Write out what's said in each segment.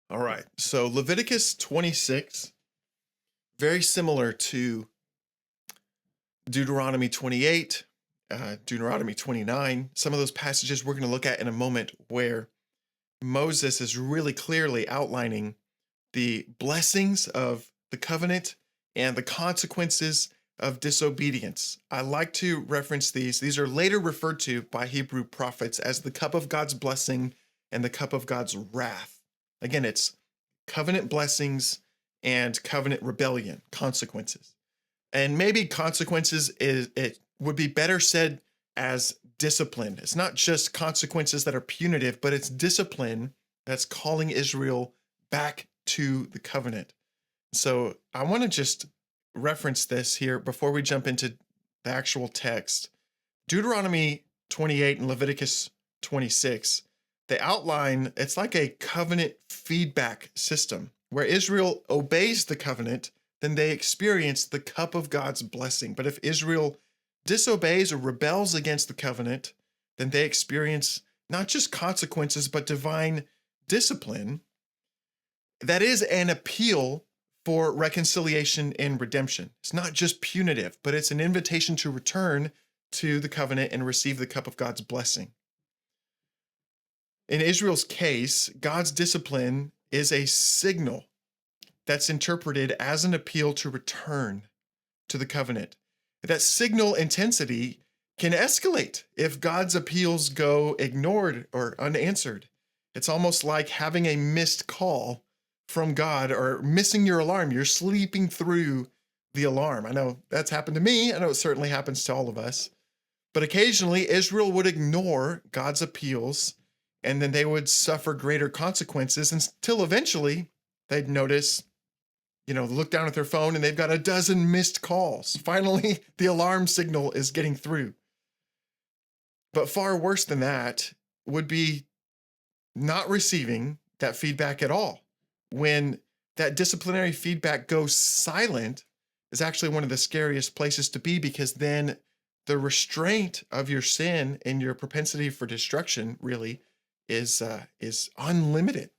All right. So Leviticus 26, very similar to Deuteronomy 28, Deuteronomy 29. Some of those passages we're going to look at in a moment where Moses is really clearly outlining the blessings of the covenant and the consequences of disobedience. I like to reference these. These are later referred to by Hebrew prophets as the cup of God's blessing and the cup of God's wrath. Again, it's covenant blessings and covenant rebellion, consequences. And maybe consequences it would be better said as discipline. It's not just consequences that are punitive, but it's discipline that's calling Israel back to the covenant. So I want to just reference this here before we jump into the actual text. Deuteronomy 28 and Leviticus 26, they outline, it's like a covenant feedback system where Israel obeys the covenant, then they experience the cup of God's blessing. But if Israel disobeys or rebels against the covenant, then they experience not just consequences, but divine discipline. That is an appeal for reconciliation and redemption. It's not just punitive, but it's an invitation to return to the covenant and receive the cup of God's blessing. In Israel's case, God's discipline is a signal that's interpreted as an appeal to return to the covenant. That signal intensity can escalate if God's appeals go ignored or unanswered. It's almost like having a missed call from God or missing your alarm. You're sleeping through the alarm. I know that's happened to me. I know it certainly happens to all of us. But occasionally Israel would ignore God's appeals and then they would suffer greater consequences until eventually they'd notice, look down at their phone and they've got a dozen missed calls. Finally, the alarm signal is getting through. But far worse than that would be not receiving that feedback at all. When that disciplinary feedback goes silent is actually one of the scariest places to be, because then the restraint of your sin and your propensity for destruction really is unlimited.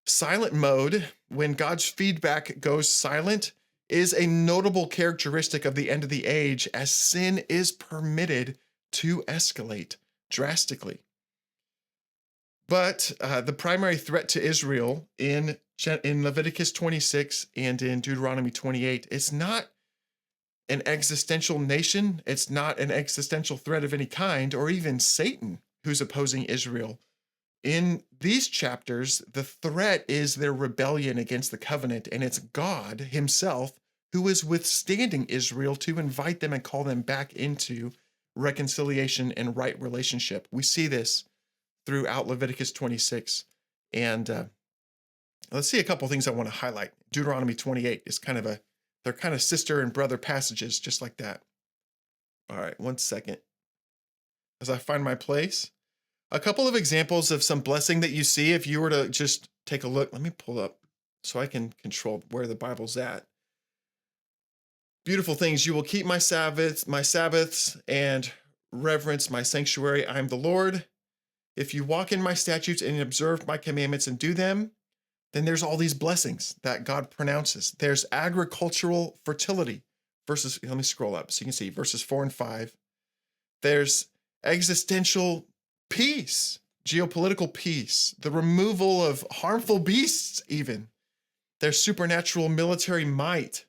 Silent mode, when God's feedback goes silent, is a notable characteristic of the end of the age, as sin is permitted to escalate drastically. But the primary threat to Israel in Leviticus 26 and in Deuteronomy 28, it's not an existential nation. It's not an existential threat of any kind, or even Satan who's opposing Israel. In these chapters, the threat is their rebellion against the covenant, and it's God himself who is withstanding Israel to invite them and call them back into reconciliation and right relationship. We see this throughout Leviticus 26. And let's see a couple things I want to highlight. Deuteronomy 28 is they're kind of sister and brother passages, just like that. All right, one second. As I find my place, a couple of examples of some blessing that you see if you were to just take a look. Let me pull up so I can control where the Bible's at. Beautiful things. You will keep my Sabbaths, and reverence my sanctuary. I am the Lord. If you walk in my statutes and observe my commandments and do them, then there's all these blessings that God pronounces. There's agricultural fertility. Let me scroll up so you can see verses 4 and 5. There's existential peace, geopolitical peace, the removal of harmful beasts even. There's supernatural military might.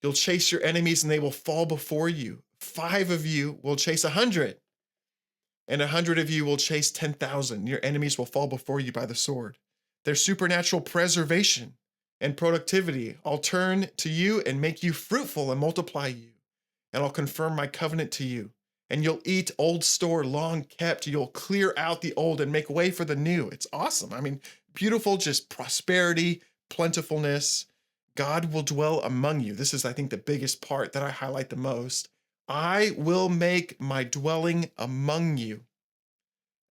You'll chase your enemies and they will fall before you. 5 of you will chase 100. And 100 of you will chase 10,000. Your enemies will fall before you by the sword. There's supernatural preservation and productivity. I'll turn to you and make you fruitful and multiply you. And I'll confirm my covenant to you. And you'll eat old store long kept. You'll clear out the old and make way for the new. It's awesome. I mean, beautiful, just prosperity, plentifulness. God will dwell among you. This is, I think, the biggest part that I highlight the most. I will make my dwelling among you,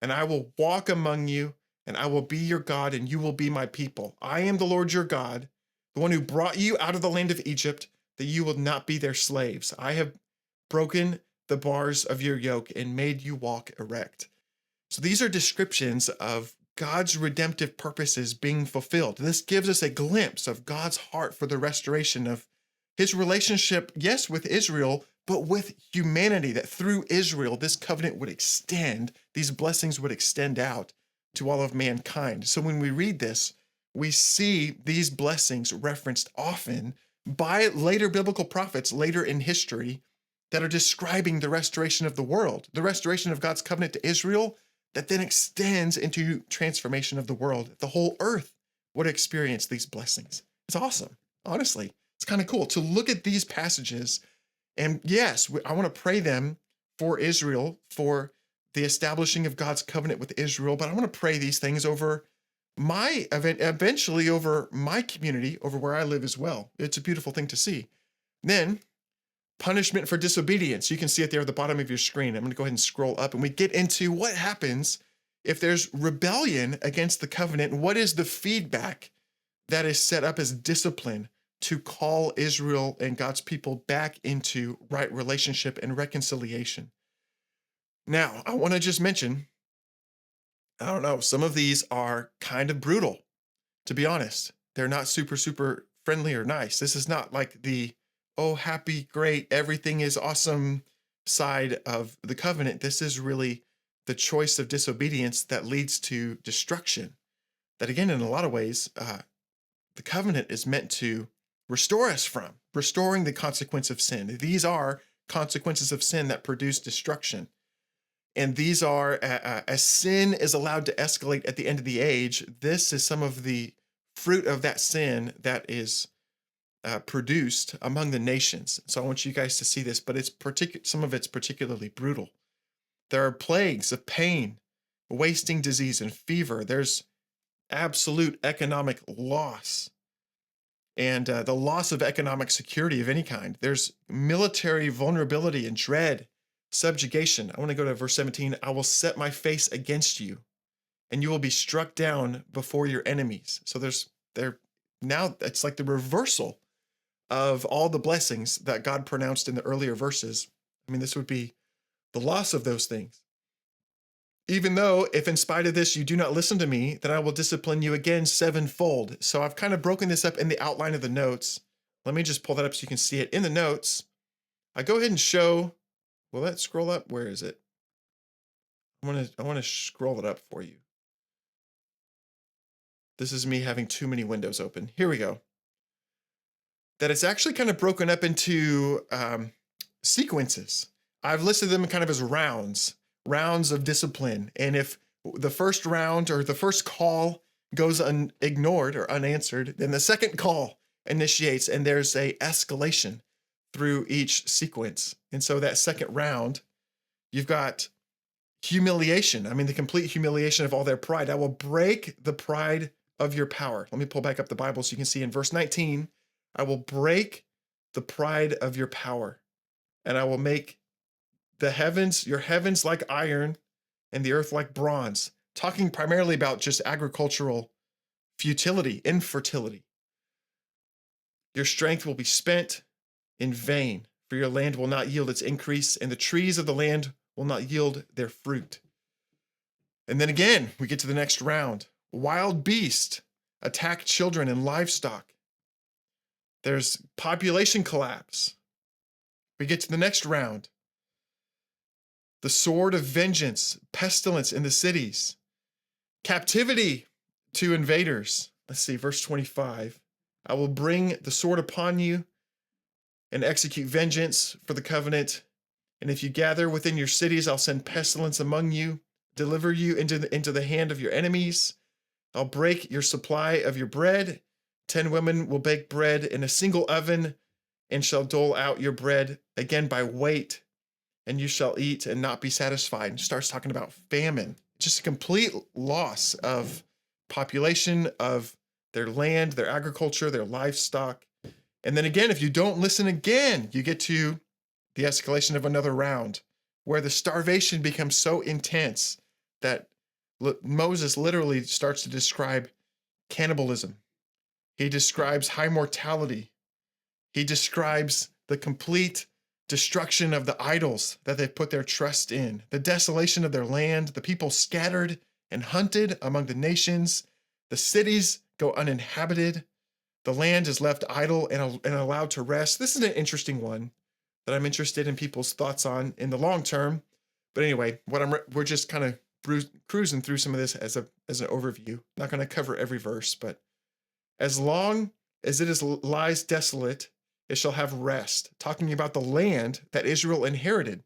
and I will walk among you, and I will be your God, and you will be my people. I am the Lord your God, the one who brought you out of the land of Egypt, that you will not be their slaves. I have broken the bars of your yoke and made you walk erect. So these are descriptions of God's redemptive purposes being fulfilled. This gives us a glimpse of God's heart for the restoration of his relationship, yes, with Israel, but with humanity, that through Israel, this covenant would extend, these blessings would extend out to all of mankind. So when we read this, we see these blessings referenced often by later biblical prophets, later in history, that are describing the restoration of the world, the restoration of God's covenant to Israel, that then extends into transformation of the world. The whole earth would experience these blessings. It's awesome. Honestly, it's kind of cool to look at these passages. And yes, I want to pray them for Israel, for the establishing of God's covenant with Israel, but I want to pray these things over my event, eventually over my community, over where I live as well. It's a beautiful thing to see. Then, punishment for disobedience. You can see it there at the bottom of your screen. I'm going to go ahead and scroll up, and we get into what happens if there's rebellion against the covenant. What is the feedback that is set up as discipline to call Israel and God's people back into right relationship and reconciliation? Now, I want to just mention, I don't know, some of these are kind of brutal, to be honest. They're not super friendly or nice. This is not like the, oh, happy, great, everything is awesome side of the covenant. This is really the choice of disobedience that leads to destruction. That again, in a lot of ways, the covenant is meant to restore us from, restoring the consequence of sin. These are consequences of sin that produce destruction. And these are, as sin is allowed to escalate at the end of the age, this is some of the fruit of that sin that is produced among the nations. So I want you guys to see this, but some of it's particularly brutal. There are plagues of pain, wasting disease, and fever. There's absolute economic loss and the loss of economic security of any kind. There's military vulnerability and dread, subjugation. I want to go to verse 17. I will set my face against you, and you will be struck down before your enemies. So now it's like the reversal of all the blessings that God pronounced in the earlier verses. I mean, this would be the loss of those things. Even though, if in spite of this you do not listen to me, then I will discipline you again sevenfold. So I've kind of broken this up in the outline of the notes. Let me just pull that up so you can see it. In the notes, I go ahead and show, will that scroll up? Where is it? I want to scroll it up for you. This is me having too many windows open. Here we go. That it's actually kind of broken up into sequences. I've listed them kind of as rounds of discipline. And if the first round or the first call goes ignored or unanswered, then the second call initiates, and there's a escalation through each sequence. And so that second round, you've got humiliation. I mean, the complete humiliation of all their pride. I will break the pride of your power. Let me pull back up the Bible so you can see in verse 19, I will break the pride of your power, and I will make the heavens, your heavens like iron, and the earth like bronze. Talking primarily about just agricultural futility, infertility. Your strength will be spent in vain, for your land will not yield its increase, and the trees of the land will not yield their fruit. And then again, we get to the next round. Wild beasts attack children and livestock. There's population collapse. We get to the next round. The sword of vengeance, pestilence in the cities, captivity to invaders. Let's see, verse 25. I will bring the sword upon you and execute vengeance for the covenant. And if you gather within your cities, I'll send pestilence among you, deliver you into the hand of your enemies. I'll break your supply of your bread. 10 women will bake bread in a single oven and shall dole out your bread again by weight, and you shall eat and not be satisfied. And starts talking about famine, just a complete loss of population, of their land, their agriculture, their livestock. And then again, if you don't listen again, you get to the escalation of another round where the starvation becomes so intense that Moses literally starts to describe cannibalism. He describes high mortality. He describes the complete destruction of the idols that they put their trust in, the desolation of their land, the people scattered and hunted among the nations. The cities go uninhabited. The land is left idle and allowed to rest. This is an interesting one that I'm interested in people's thoughts on in the long term. But anyway, we're just kind of cruising through some of this as an overview. Not going to cover every verse, but as long as it lies desolate, it shall have rest. Talking about the land that Israel inherited.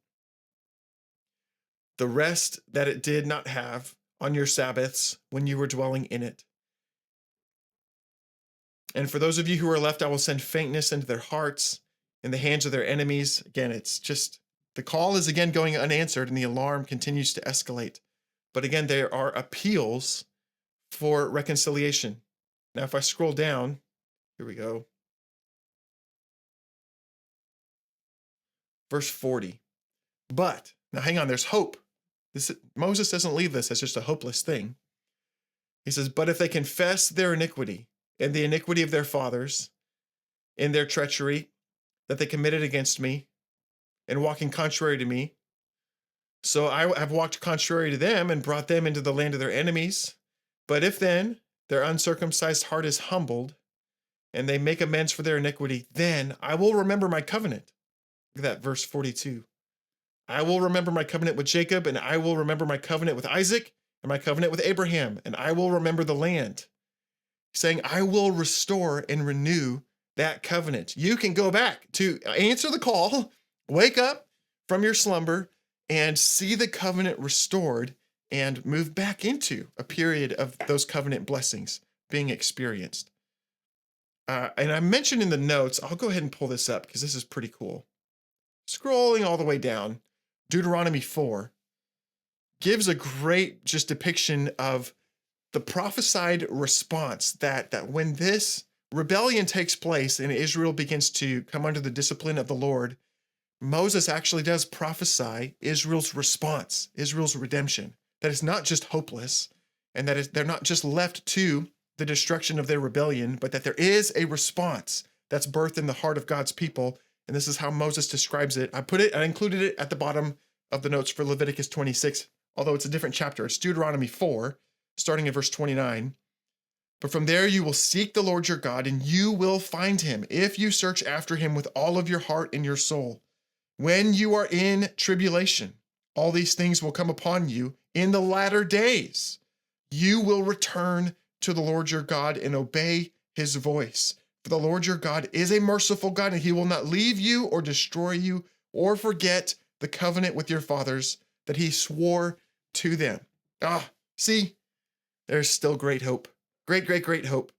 The rest that it did not have on your Sabbaths when you were dwelling in it. And for those of you who are left, I will send faintness into their hearts, in the hands of their enemies. Again, it's just, the call is again going unanswered and the alarm continues to escalate. But again, there are appeals for reconciliation. Now, if I scroll down, here we go. Verse 40. But, now hang on, there's hope. Moses doesn't leave this as just a hopeless thing. He says, but if they confess their iniquity and the iniquity of their fathers in their treachery that they committed against me and walking contrary to me, so I have walked contrary to them and brought them into the land of their enemies. But if then their uncircumcised heart is humbled and they make amends for their iniquity, then I will remember my covenant. Look at that, verse 42. I will remember my covenant with Jacob, and I will remember my covenant with Isaac, and my covenant with Abraham, and I will remember the land. Saying, I will restore and renew that covenant. You can go back to answer the call, wake up from your slumber, and see the covenant restored and move back into a period of those covenant blessings being experienced. And I mentioned in the notes, I'll go ahead and pull this up because this is pretty cool. Scrolling all the way down, Deuteronomy 4 gives a great just depiction of the prophesied response that when this rebellion takes place and Israel begins to come under the discipline of the Lord, Moses actually does prophesy Israel's response, Israel's redemption, that it's not just hopeless and that they're not just left to the destruction of their rebellion, but that there is a response that's birthed in the heart of God's people. And this is how Moses describes it. I included it at the bottom of the notes for Leviticus 26, although it's a different chapter. It's Deuteronomy 4, starting at verse 29. But from there you will seek the Lord your God, and you will find him if you search after him with all of your heart and your soul. When you are in tribulation, all these things will come upon you in the latter days. You will return to the Lord your God and obey his voice. For the Lord your God is a merciful God, and he will not leave you or destroy you or forget the covenant with your fathers that he swore to them. See, there's still great hope. Great hope.